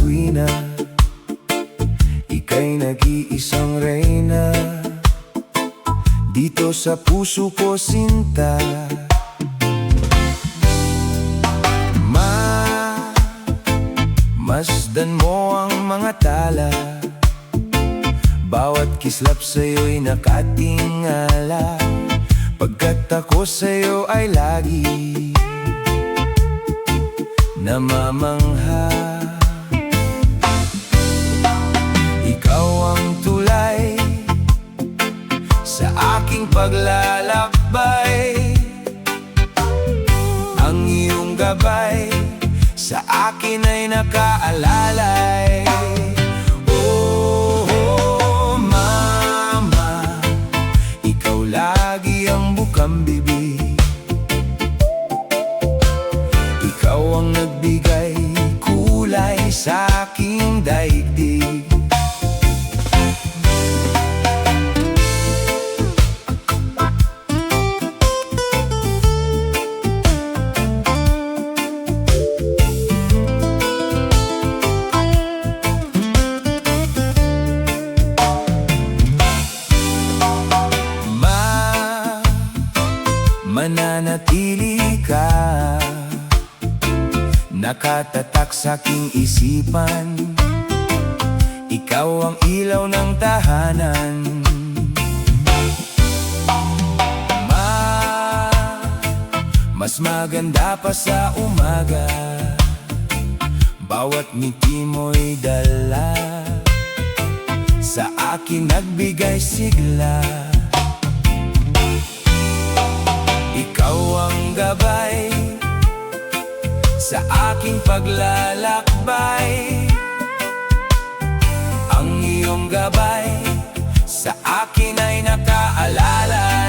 tuwina, ika'y nag-iisang reyna. Dito sa puso ko, sinta. Masdan mo ang mga tala, bawat kislap sa'yo'y nakatingala, pagkat ako sa'yo ay lagi namamangha. Ikaw ang tulay sa aking paglalakbay, ang iyong gabay sa akin ay nakaalalay. Oh, oh, mama, ikaw lagi ang bukang bibig, ikaw ang nagbigay kulay sa aking daigdig. Mananatili ka, nakatatak sa'king isipan, ikaw ang ilaw ng tahanan. Mas maganda pa sa umaga, bawat ngiti mo'y dala, sa akin nagbigay sigla. Ikaw ang gabay sa aking paglalakbay, ang iyong gabay sa akin ay nakaalalay.